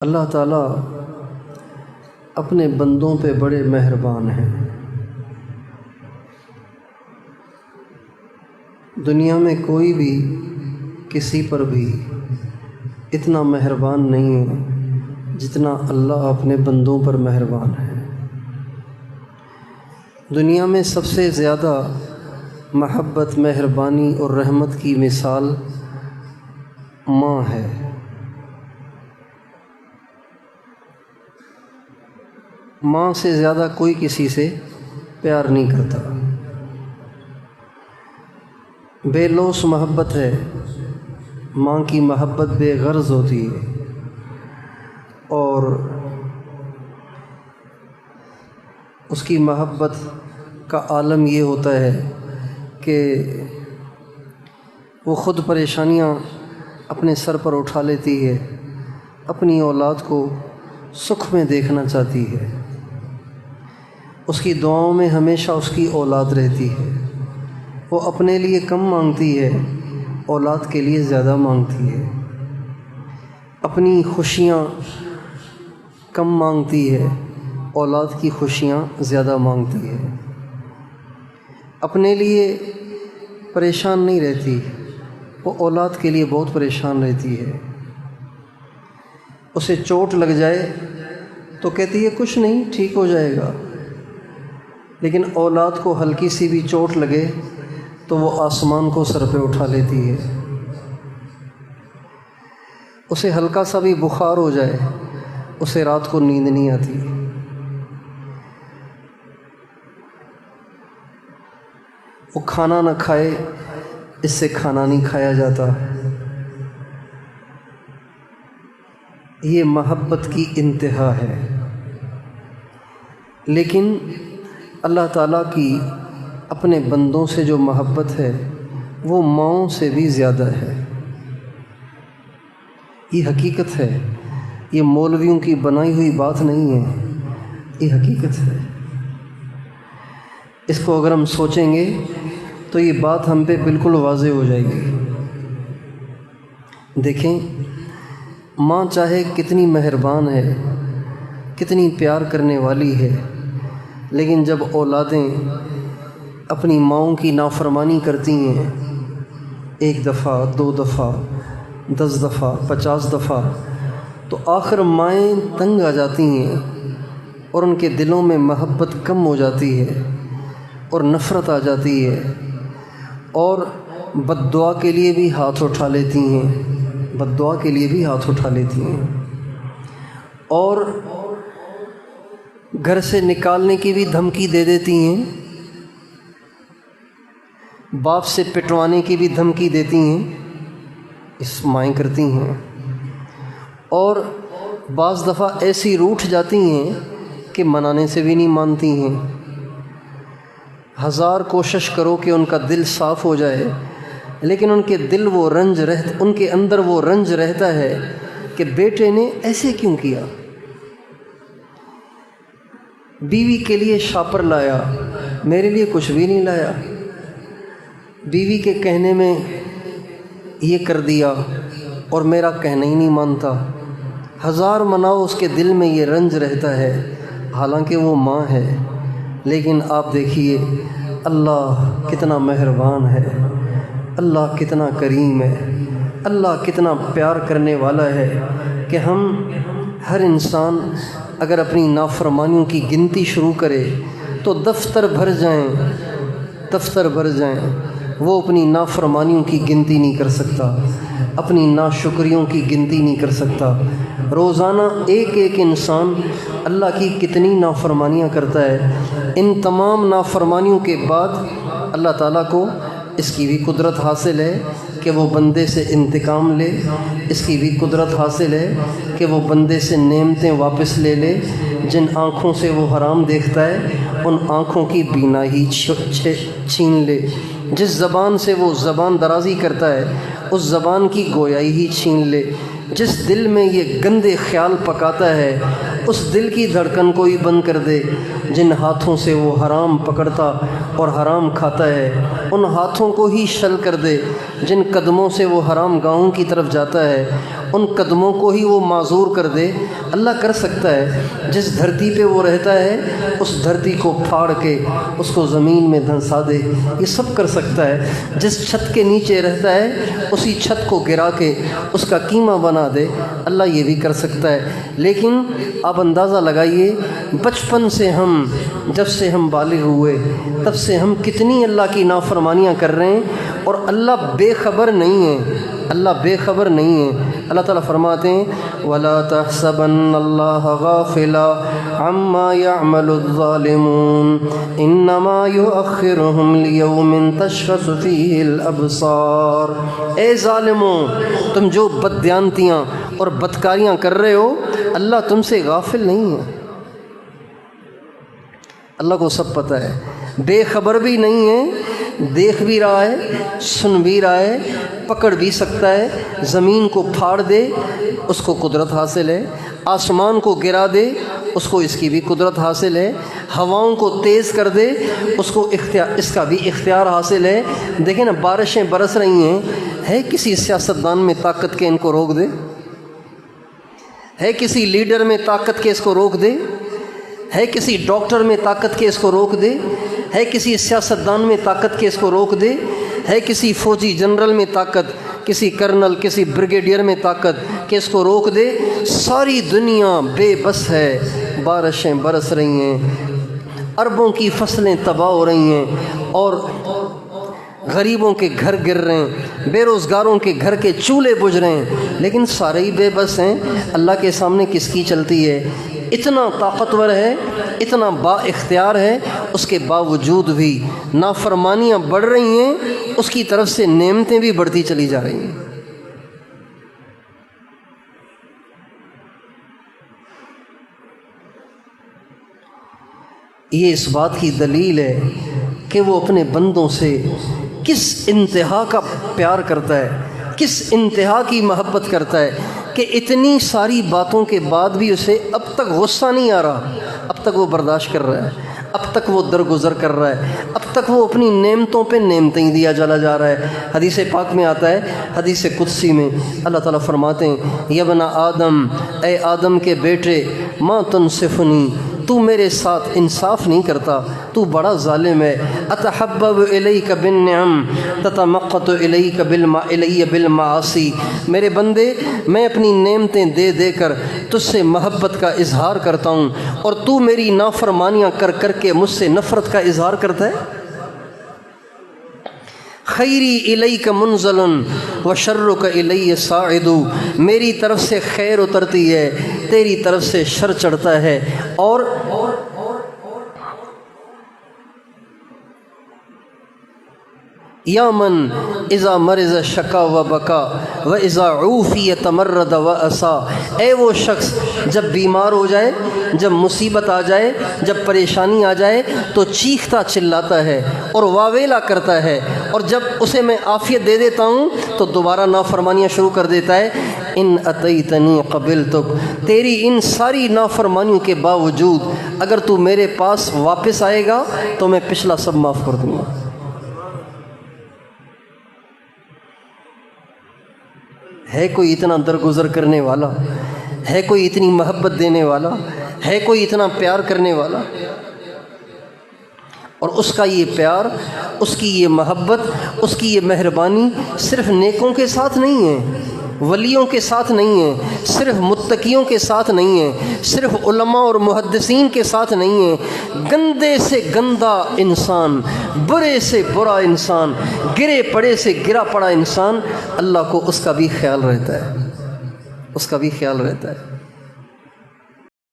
اللہ تعالیٰ اپنے بندوں پہ بڑے مہربان ہیں۔ دنیا میں کوئی بھی کسی پر بھی اتنا مہربان نہیں ہے جتنا اللہ اپنے بندوں پر مہربان ہے۔ دنیا میں سب سے زیادہ محبت، مہربانی اور رحمت کی مثال ماں ہے۔ ماں سے زیادہ کوئی کسی سے پیار نہیں کرتا۔ بے لوث محبت ہے، ماں کی محبت بے غرض ہوتی ہے، اور اس کی محبت کا عالم یہ ہوتا ہے کہ وہ خود پریشانیاں اپنے سر پر اٹھا لیتی ہے، اپنی اولاد کو سکھ میں دیکھنا چاہتی ہے۔ اس کی دعاؤں میں ہمیشہ اس کی اولاد رہتی ہے۔ وہ اپنے لیے کم مانگتی ہے، اولاد کے لیے زیادہ مانگتی ہے۔ اپنی خوشیاں کم مانگتی ہے، اولاد کی خوشیاں زیادہ مانگتی ہے۔ اپنے لیے پریشان نہیں رہتی، وہ اولاد کے لیے بہت پریشان رہتی ہے۔ اسے چوٹ لگ جائے تو کہتی ہے کچھ نہیں، ٹھیک ہو جائے گا، لیکن اولاد کو ہلکی سی بھی چوٹ لگے تو وہ آسمان کو سر پہ اٹھا لیتی ہے۔ اسے ہلکا سا بھی بخار ہو جائے، اسے رات کو نیند نہیں آتی۔ وہ کھانا نہ کھائے، اس سے کھانا نہیں کھایا جاتا۔ یہ محبت کی انتہا ہے۔ لیکن اللہ تعالیٰ کی اپنے بندوں سے جو محبت ہے وہ ماؤں سے بھی زیادہ ہے۔ یہ حقیقت ہے، یہ مولویوں کی بنائی ہوئی بات نہیں ہے، یہ حقیقت ہے۔ اس کو اگر ہم سوچیں گے تو یہ بات ہم پہ بالکل واضح ہو جائے گی۔ دیکھیں، ماں چاہے کتنی مہربان ہے، کتنی پیار کرنے والی ہے، لیکن جب اولادیں اپنی ماؤں کی نافرمانی کرتی ہیں، 1 دفعہ، 2 دفعہ، 10 دفعہ، 50 دفعہ، تو آخر مائیں تنگ آ جاتی ہیں اور ان کے دلوں میں محبت کم ہو جاتی ہے اور نفرت آ جاتی ہے، اور بد دعا کے لیے بھی ہاتھ اٹھا لیتی ہیں، بد دعا کے لیے بھی ہاتھ اٹھا لیتی ہیں، اور گھر سے نکالنے کی بھی دھمکی دے دیتی ہیں، باپ سے پٹوانے کی بھی دھمکی دیتی ہیں، اس مائیں کرتی ہیں، اور بعض دفعہ ایسی روٹھ جاتی ہیں کہ منانے سے بھی نہیں مانتی ہیں۔ 1000 کوشش کرو کہ ان کا دل صاف ہو جائے، لیکن ان کے اندر وہ رنج رہتا ہے کہ بیٹے نے ایسے کیوں کیا۔ بیوی کے لیے شاپر لایا، میرے لیے کچھ بھی نہیں لایا، بیوی کے کہنے میں یہ کر دیا اور میرا کہنا ہی نہیں مانتا۔ 1000 مناؤ، اس کے دل میں یہ رنج رہتا ہے، حالانکہ وہ ماں ہے۔ لیکن آپ دیکھیے اللہ کتنا مہربان ہے، اللہ کتنا کریم ہے، اللہ کتنا پیار کرنے والا ہے کہ ہر انسان اگر اپنی نافرمانیوں کی گنتی شروع کرے تو دفتر بھر جائیں، وہ اپنی نافرمانیوں کی گنتی نہیں کر سکتا، اپنی ناشکریوں کی گنتی نہیں کر سکتا۔ روزانہ ایک انسان اللہ کی کتنی نافرمانیاں کرتا ہے۔ ان تمام نافرمانیوں کے بعد اللہ تعالیٰ کو اس کی بھی قدرت حاصل ہے کہ وہ بندے سے انتقام لے، اس کی بھی قدرت حاصل ہے کہ وہ بندے سے نعمتیں واپس لے لے۔ جن آنکھوں سے وہ حرام دیکھتا ہے ان آنکھوں کی بینائی چھین لے، جس زبان سے وہ زبان درازی کرتا ہے اس زبان کی گویائی ہی چھین لے، جس دل میں یہ گندے خیال پکاتا ہے اس دل کی دھڑکن کو ہی بند کر دے۔ جن ہاتھوں سے وہ حرام پکڑتا اور حرام کھاتا ہے ان ہاتھوں کو ہی شل کر دے۔ جن قدموں سے وہ حرام گاہوں کی طرف جاتا ہے ان قدموں کو ہی وہ معذور کر دے، اللہ کر سکتا ہے۔ جس دھرتی پہ وہ رہتا ہے اس دھرتی کو پھاڑ کے اس کو زمین میں دھنسا دے، یہ سب کر سکتا ہے۔ جس چھت کے نیچے رہتا ہے اسی چھت کو گرا کے اس کا قیمہ بنا دے، اللہ یہ بھی کر سکتا ہے۔ لیکن آپ اندازہ لگائیے، بچپن سے ہم جب سے ہم بالغ ہوئے تب سے ہم کتنی اللہ کی نافرمانیاں کر رہے ہیں، اور اللہ بے خبر نہیں ہے، اللہ بے خبر نہیں ہے۔ اللہ تعالیٰ فرماتے ہیں وَلَا تَحْسَبَنَّ اللَّهَ غَافِلًا عَمَّا يَعْمَلُ الظَّالِمُونَ إِنَّمَا يُؤَخِّرُهُمْ لِيَوْمٍ تَشْخَصُ فِيهِ الْأَبْصَارُ۔ اے ظالموں، تم جو بددیانتیاں اور بدکاریاں کر رہے ہو، اللہ تم سے غافل نہیں ہے، اللہ کو سب پتہ ہے، بے خبر بھی نہیں ہے، دیکھ بھی رہا ہے، سن بھی رہا ہے، پکڑ بھی سکتا ہے۔ زمین کو پھاڑ دے اس کو قدرت حاصل ہے، آسمان کو گرا دے اس کو اس کی بھی قدرت حاصل ہے، ہواؤں کو تیز کر دے اس کو اس کا بھی اختیار حاصل ہے۔ دیکھیں نا، بارشیں برس رہی ہیں، ہے کسی سیاستدان میں طاقت کے ان کو روک دے؟ ہے کسی لیڈر میں طاقت کے اس کو روک دے؟ ہے کسی ڈاکٹر میں طاقت کے اس کو روک دے؟ ہے کسی سیاستدان میں طاقت کے اس کو روک دے؟ ہے کسی فوجی جنرل میں طاقت، کسی کرنل، کسی بریگیڈیئر میں طاقت کہ اس کو روک دے؟ ساری دنیا بے بس ہے، بارشیں برس رہی ہیں، اربوں کی فصلیں تباہ ہو رہی ہیں، اور غریبوں کے گھر گر رہے ہیں، بے روزگاروں کے گھر کے چولہے بجھ رہے ہیں، لیکن سارے ہی بے بس ہیں۔ اللہ کے سامنے کس کی چلتی ہے؟ اتنا طاقتور ہے، اتنا با اختیار ہے، اس کے باوجود بھی نافرمانیاں بڑھ رہی ہیں، اس کی طرف سے نعمتیں بھی بڑھتی چلی جا رہی ہیں۔ یہ اس بات کی دلیل ہے کہ وہ اپنے بندوں سے کس انتہا کا پیار کرتا ہے، کس انتہا کی محبت کرتا ہے، کہ اتنی ساری باتوں کے بعد بھی اسے اب تک غصہ نہیں آ رہا، اب تک وہ برداشت کر رہا ہے، اب تک وہ درگزر کر رہا ہے، اب تک وہ اپنی نعمتوں پہ نعمتیں دیا چلا جا رہا ہے۔ حدیث پاک میں آتا ہے، حدیث قدسی میں اللہ تعالیٰ فرماتے ہیں یا ابن آدم، اے آدم کے بیٹے، ما تنصفنی، تو میرے ساتھ انصاف نہیں کرتا، تو بڑا ظالم ہے۔ اتحبب الیک بالنعم تتمقت الیک الی بالمعاصی، میرے بندے میں اپنی نعمتیں دے دے کر تجھ سے محبت کا اظہار کرتا ہوں، اور تو میری نافرمانیاں کر کر کے مجھ سے نفرت کا اظہار کرتا ہے۔ خیری الیک منزل وشرک الی صاعد، میری طرف سے خیر اترتی ہے، تیری طرف سے شر چڑھتا ہے۔ اور یا من اذا مرض شکا و بکا و اذا عوفی تمرد و اسا، اے وہ شخص جب بیمار ہو جائے، جب مصیبت آ جائے، جب پریشانی آ جائے تو چیختا چلاتا ہے اور واویلا کرتا ہے، اور جب اسے میں عافیت دے دیتا ہوں تو دوبارہ نافرمانیاں شروع کر دیتا ہے۔ ان اتیتنی قبلتک، تیری ان ساری نافرمانیوں کے باوجود اگر تو میرے پاس واپس آئے گا تو میں پچھلا سب معاف کر دوں گا۔ ہے کوئی اتنا درگزر کرنے والا؟ ہے کوئی اتنی محبت دینے والا؟ ہے کوئی اتنا پیار کرنے والا؟ اور اس کا یہ پیار، اس کی یہ محبت، اس کی یہ مہربانی صرف نیکوں کے ساتھ نہیں ہے، ولیوں کے ساتھ نہیں ہے، صرف متقیوں کے ساتھ نہیں ہے، صرف علماء اور محدثین کے ساتھ نہیں ہے۔ گندے سے گندا انسان، برے سے برا انسان، گرے پڑے سے گرا پڑا انسان، اللہ کو اس کا بھی خیال رہتا ہے، اس کا بھی خیال رہتا ہے۔